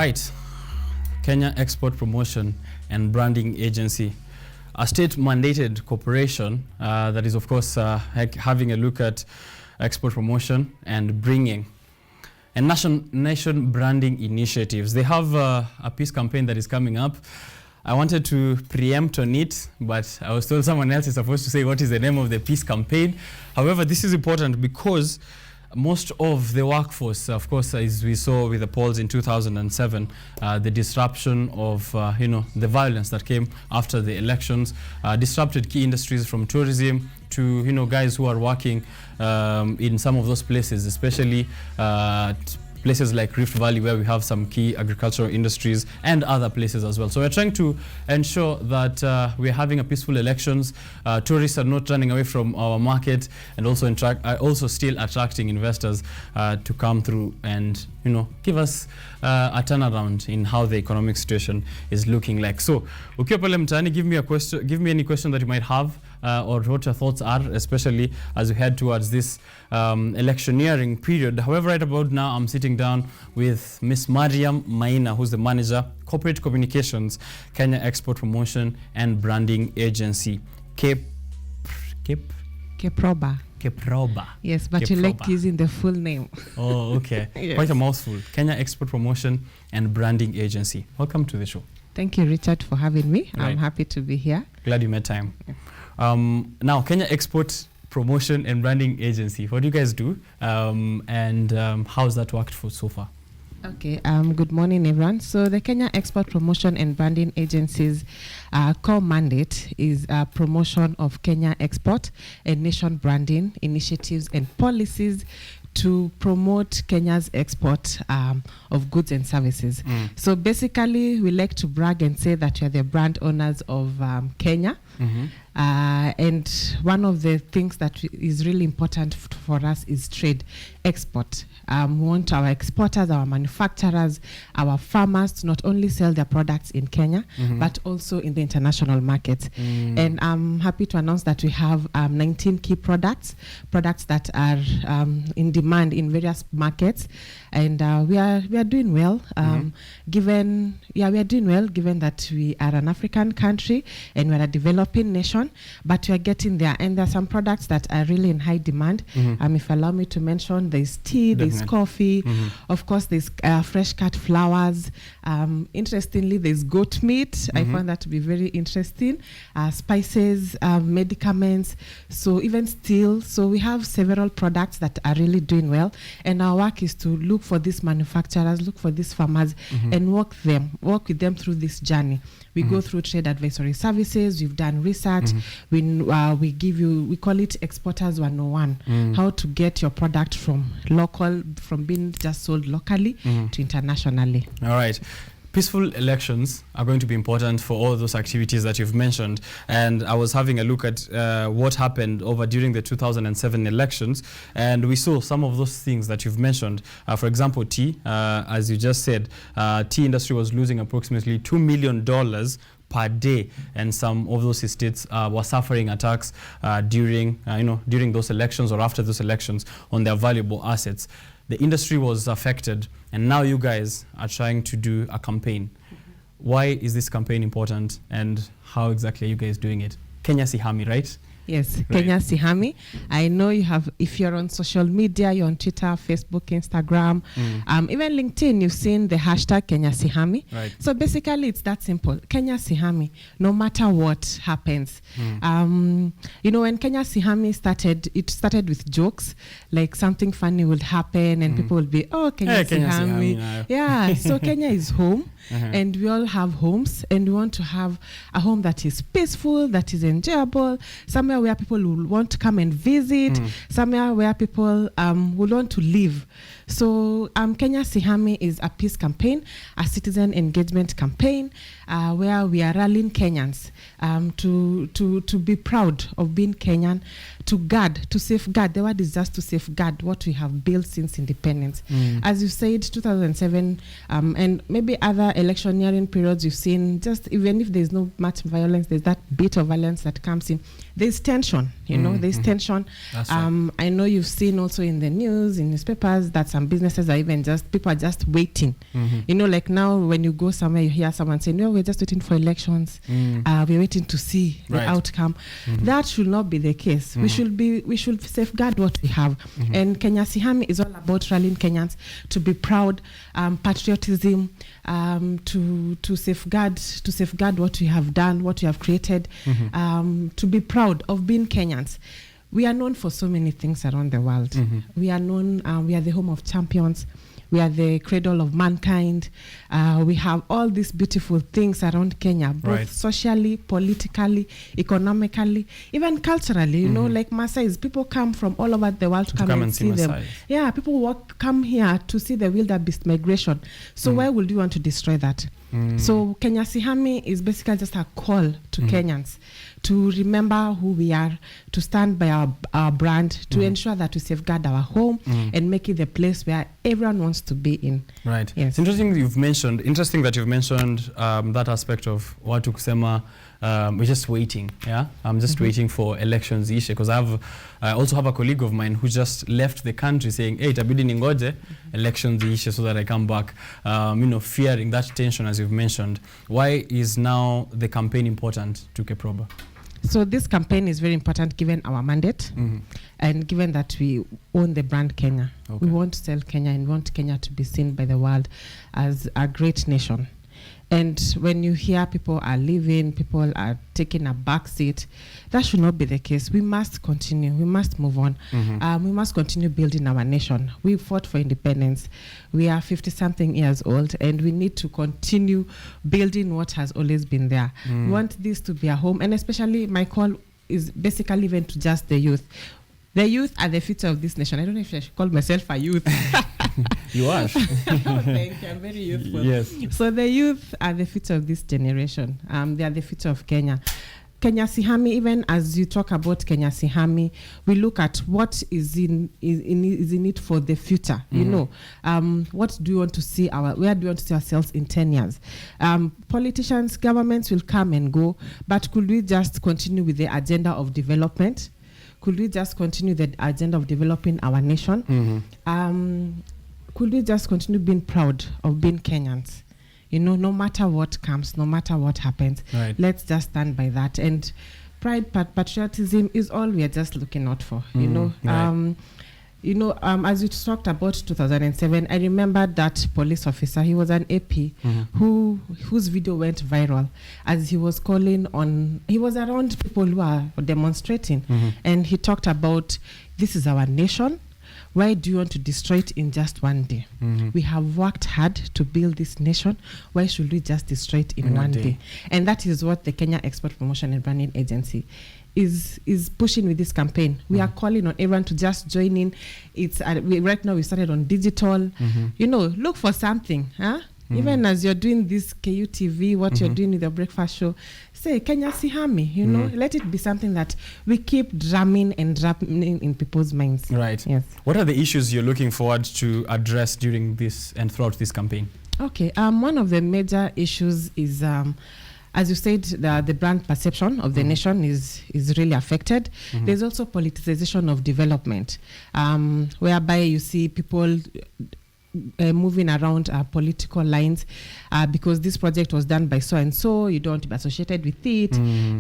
right. Kenya Export Promotion and Branding Agency, a state-mandated corporation that is, of course, having a look at export promotion and bringing and nation branding initiatives. They have a peace campaign that is coming up. I wanted to preempt on it, but I was told someone else is supposed to say what is the name of the peace campaign. However, this is important because most of the workforce, of course, as we saw with the polls in 2007, the disruption of, the violence that came after the elections, disrupted key industries from tourism to, guys who are working in some of those places, especially places like Rift Valley, where we have some key agricultural industries and other places as well. So we're trying to ensure that we're having a peaceful elections. Tourists are not running away from our market, and also still attracting investors to come through and give us a turnaround in how the economic situation is looking like. So, ukiwa pale mtaani, give me any question that you might have. Or what your thoughts are, especially as we head towards this electioneering period. However, right about now, I'm sitting down with Miss Mariam Maina, who's the manager, Corporate Communications, Kenya Export Promotion and Branding Agency, Keproba. Yes, but Keproba. You like using the full name. Oh, okay. Yes. Quite a mouthful. Kenya Export Promotion and Branding Agency. Welcome to the show. Thank you, Richard, for having me. Right. I'm happy to be here. Glad you made time. Yeah. Now, Kenya Export Promotion and Branding Agency, what do you guys do, and how's that worked for so far? Okay, good morning, everyone. So the Kenya Export Promotion and Branding Agency's core mandate is promotion of Kenya export and nation branding initiatives and policies to promote Kenya's export of goods and services. So basically, we like to brag and say that we are the brand owners of Kenya. Mm-hmm. And one of the things that is really important for us is trade export. We want our exporters, our manufacturers, our farmers to not only sell their products in Kenya, but also in the international market. And I'm happy to announce that we have 19 key products that are in demand in various markets. And we are doing well, given that we are an African country and we're a developing nation, but we are getting there. And there are some products that are really in high demand. If you allow me to mention, there's tea, there's coffee, of course, there's fresh cut flowers. Interestingly, there's goat meat. I found that to be very interesting. Spices, medicaments, so even steel. So we have several products that are really doing well. And our work is to look for these manufacturers, look for these farmers, and work with them through this journey. We go through trade advisory services. We've done research. We call it Exporters 101, how to get your product from being just sold locally to internationally. All right. Peaceful elections are going to be important for all those activities that you've mentioned. And I was having a look at what happened during the 2007 elections. And we saw some of those things that you've mentioned. For example, tea, as you just said, tea industry was losing approximately $2 million per day, and some of those estates were suffering attacks during those elections or after those elections on their valuable assets. The industry was affected, and now you guys are trying to do a campaign. Why is this campaign important, and how exactly are you guys doing it? Kenya Sihami, right? Yes, right. Kenya Sihami. I know you have, if you're on social media, you're on Twitter, Facebook, Instagram, even LinkedIn, you've seen the hashtag Kenya Sihami. Right. So basically, it's that simple. Kenya Sihami, no matter what happens. When Kenya Sihami started, it started with jokes, like something funny would happen and people would be, oh, Kenya Sihami. No. Yeah, so Kenya is home. And we all have homes, and we want to have a home that is peaceful, that is enjoyable, somewhere where people will want to come and visit, somewhere where people will want to live. So Kenya Sihami is a peace campaign, a citizen engagement campaign, where we are rallying Kenyans to be proud of being Kenyan, to safeguard. The word is just to safeguard what we have built since independence. As you said, 2007, and maybe other electioneering periods you've seen, just even if there's no much violence, there's that bit of violence that comes in. There's tension, there's tension. That's right. I know you've seen also in the news, in newspapers, that some businesses are even people are just waiting. Like now when you go somewhere, you hear someone saying, no, we're just waiting for elections. We're waiting to see the outcome. That should not be the case. We should safeguard what we have. And Kenya Sihami is all about rallying Kenyans to be proud, patriotism, to safeguard what we have done, what we have created, to be proud of being Kenyans. We are known for so many things around the world. We are known, we are the home of champions. We are the cradle of mankind. We have all these beautiful things around Kenya, both socially, politically, economically, even culturally. Like Maasais, people come from all over the world to come and see them. Yeah, people come here to see the wildebeest migration. So why would you want to destroy that? So Kenya Sihami is basically just a call to Kenyans to remember who we are, to stand by our brand, to ensure that we safeguard our home and make it the place where everyone wants to be in. Right. Yes. It's interesting that you've mentioned that aspect of watu kusema we're just waiting. Yeah, I'm just waiting for elections issue, because I also have a colleague of mine who just left the country saying, hey, itabidi ningoje elections issue so that I come back. Fearing that tension, as you've mentioned. Why is now the campaign important to Keproba? So this campaign is very important given our mandate and given that we own the brand Kenya. Okay. We want to sell Kenya and want Kenya to be seen by the world as a great nation. And when you hear people are leaving, people are taking a back seat, that should not be the case. We must continue. We must move on. We must continue building our nation. We fought for independence. We are 50-something years old, and we need to continue building what has always been there. We want this to be a home, and especially my call is basically even to just the youth. The youth are the future of this nation. I don't know if I should call myself a youth. You are. Oh, thank you. I'm very youthful. Yes. So the youth are the future of this generation. They are the future of Kenya. Kenya Sihami, even as you talk about Kenya Sihami, we look at what is in it for the future. What do you want to see where do you want to see ourselves in 10 years? Politicians, governments will come and go, but could we just continue with the agenda of development? Could we just continue the agenda of developing our nation? Could we just continue being proud of being Kenyans? No matter what comes, no matter what happens, let's just stand by that. And pride, patriotism is all we are just looking out for. As we talked about 2007, I remember that police officer, he was an AP whose video went viral as he was he was around people who are demonstrating, and he talked about, this is our nation. Why do you want to destroy it in just one day? We have worked hard to build this nation. Why should we just destroy it in one day? And that is what the Kenya Export Promotion and Branding Agency is pushing with this campaign. We are calling on everyone to just join in. It's right now we started on digital. Look for something, even as you're doing this KUTV, what you're doing with the breakfast show, say Kenya Sihami, let it be something that we keep drumming in people's minds. Right. Yes. What are the issues you're looking forward to address during this and throughout this campaign? Okay. One of the major issues is as you said, the brand perception of the nation is really affected. There's also politicization of development, whereby you see people moving around political lines because this project was done by so and so, you don't want to be associated with it.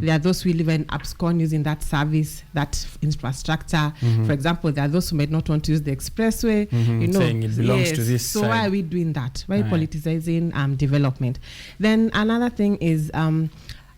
There are those who live in abscon using that service, that infrastructure. For example, there are those who might not want to use the expressway. Saying it belongs to this so side. why are we doing that? Why politicizing development? Then another thing is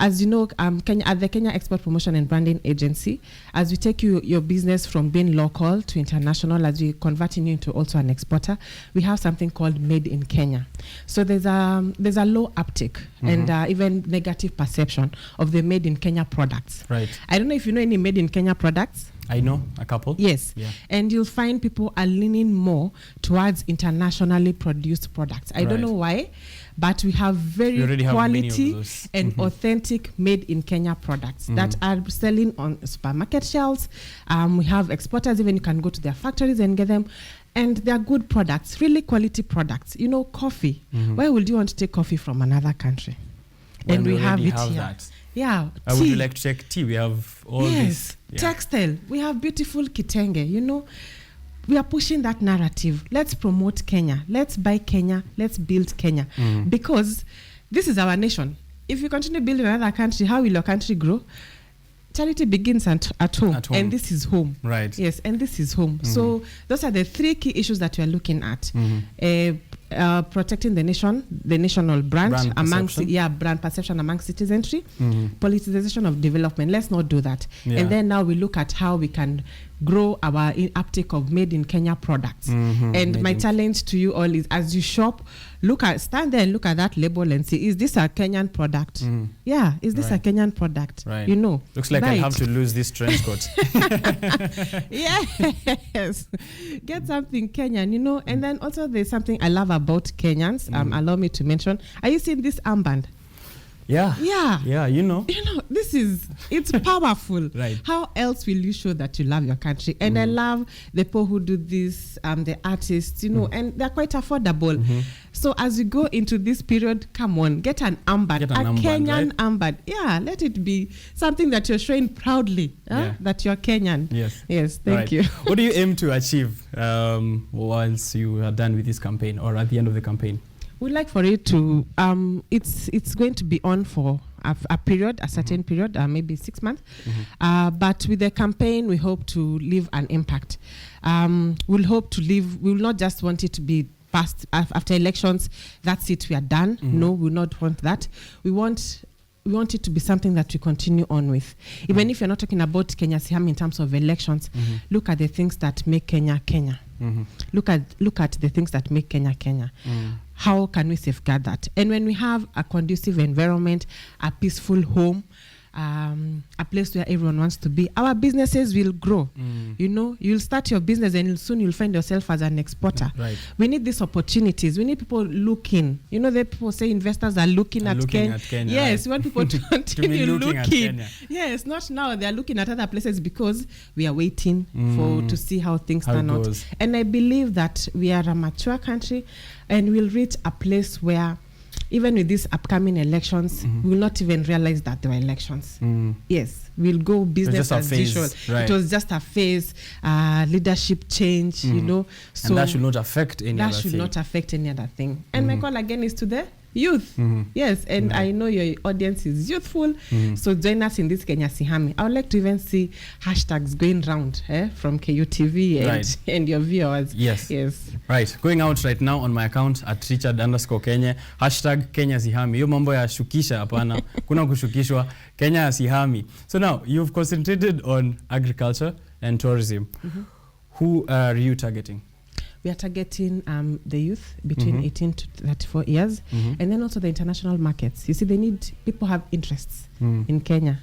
as you know, at the Kenya Export Promotion and Branding Agency, as we take your business from being local to international, as we converting you into also an exporter, we have something called Made in Kenya. So there's a low uptake and even negative perception of the Made in Kenya products. Right. I don't know if you know any Made in Kenya products. I know a couple. Yes. Yeah. And you'll find people are leaning more towards internationally produced products. I don't know why, but we have very quality and authentic made in Kenya products that are selling on supermarket shelves. We have exporters, even you can go to their factories and get them. And they are good products, really quality products. Coffee. Why would you want to take coffee from another country? When and we have it have here. That. Yeah, Would you like to check tea? We have all this. Yes, textile. We have beautiful kitenge. You know, we are pushing that narrative. Let's promote Kenya. Let's buy Kenya. Let's build Kenya. Because this is our nation. If you continue building another country, how will your country grow? Charity begins at home, and this is home. Right. Yes, and this is home. So those are the 3 key issues that we are looking at. Protecting the national brand amongst brand perception among citizenry, politicization of development. Let's not do that. And then now we look at how we can grow our uptake of made in Kenya products. And my challenge to you all is, as you shop, stand there and look at that label and see, is this a Kenyan product? Yeah, is this a Kenyan product? You know, looks like I have to lose this trench coat. Yes, get something Kenyan, you know. And then also there's something I love about Kenyans. Allow me to mention. Are you seeing this armband? Yeah, you know, it's powerful. Right. How else will you show that you love your country? And I love the people who do this, the artists, you know, and they're quite affordable. So as you go into this period, come on, get an armband, Kenyan armband. Yeah, let it be something that you're showing proudly that you're Kenyan. Yes, thank you. What do you aim to achieve once you are done with this campaign, or at the end of the campaign? We'd like for it to, it's going to be on for a period, a certain period, maybe 6 months. But with the campaign, we hope to leave an impact. We'll hope to leave, we will not just want it to be passed after elections, that's it, we are done. No, we will not want that. We want it to be something that we continue on with. Even if you're not talking about Kenya Sihami in terms of elections, look at the things that make Kenya Kenya. Look at the things that make Kenya Kenya. How can we safeguard that? And when we have a conducive environment, a peaceful home, a place where everyone wants to be, our businesses will grow. You know, you'll start your business and soon you'll find yourself as an exporter. We need these opportunities. We need people looking. You know, the people say investors are looking at Kenya. Yes, we want people to continue looking at Kenya. Yes, not now. They are looking at other places because we are waiting to see how things turn out. And I believe that we are a mature country and we'll reach a place where even with these upcoming elections, we will not even realize that there were elections. Yes, we'll go business as usual. It was just a phase, leadership change, you know. So and that should not affect any other thing. That should not affect any other thing. And my call again is to the youth. Yes, and I know your audience is youthful, so join us in this Kenya Sihami. I would like to even see hashtags going round from KUTV and your viewers. Yes. Right. Going out right now on my account at Richard_Kenya, hashtag Kenya Sihami. Yo mambo ya shukisha hapana. Kuna kushukishwa, Kenya Sihami. So now, you've concentrated on agriculture and tourism. Who are you targeting? We are targeting the youth between 18 to 34 years, and then also the international markets. You see, people have interests in Kenya.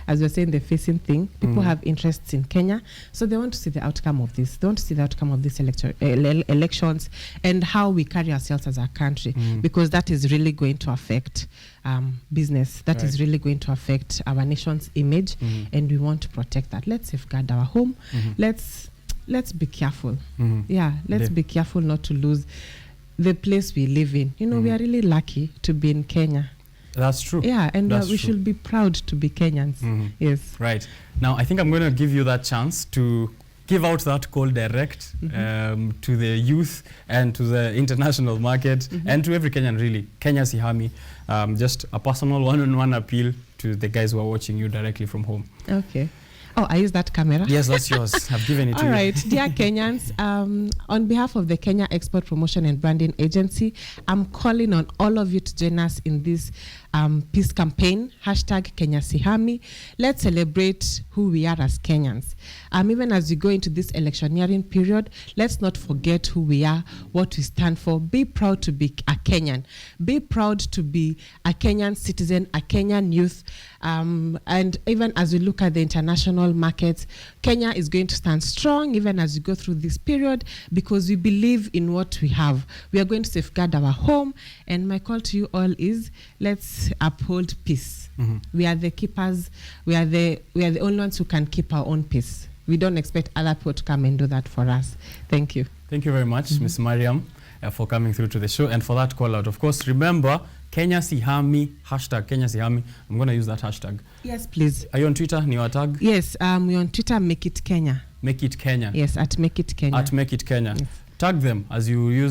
As we're saying, the facing thing, people have interests in Kenya, so they want to see the outcome of this. They want to see the outcome of these elections and how we carry ourselves as a country, because that is really going to affect business. That is really going to affect our nation's image, and we want to protect that. Let's safeguard our home. Let's be careful. Let's be careful not to lose the place we live in. You know, we are really lucky to be in Kenya. That's true. Yeah, and we should be proud to be Kenyans. Yes. Right. Now, I think I'm going to give you that chance to give out that call direct to the youth and to the international market and to every Kenyan, really. Kenya Sihami. Just a personal one-on-one appeal to the guys who are watching you directly from home. Okay. Oh, I use that camera? Yes, that's yours. I've given it to you. All right. Dear Kenyans, on behalf of the Kenya Export Promotion and Branding Agency, I'm calling on all of you to join us in this peace campaign, hashtag Kenya Sihami. Let's celebrate who we are as Kenyans. Even as we go into this electioneering period, let's not forget who we are, what we stand for. Be proud to be a Kenyan. Be proud to be a Kenyan citizen, a Kenyan youth. And even as we look at the international markets, Kenya is going to stand strong even as we go through this period, because we believe in what we have. We are going to safeguard our home, and my call to you all is, let's uphold peace. We are the keepers. We are the only ones who can keep our own peace. We don't expect other people to come and do that for us. Thank you. Thank you very much, Ms. Mariam, for coming through to the show and for that call out. Of course, remember, Kenya Sihami, hashtag Kenya Sihami. I'm going to use that hashtag. Yes, please. Are you on Twitter? Ni wa tag? Yes, we're on Twitter, Make It Kenya. Make It Kenya. Yes, at Make It Kenya. At Make It Kenya. Yes. Tag them as you use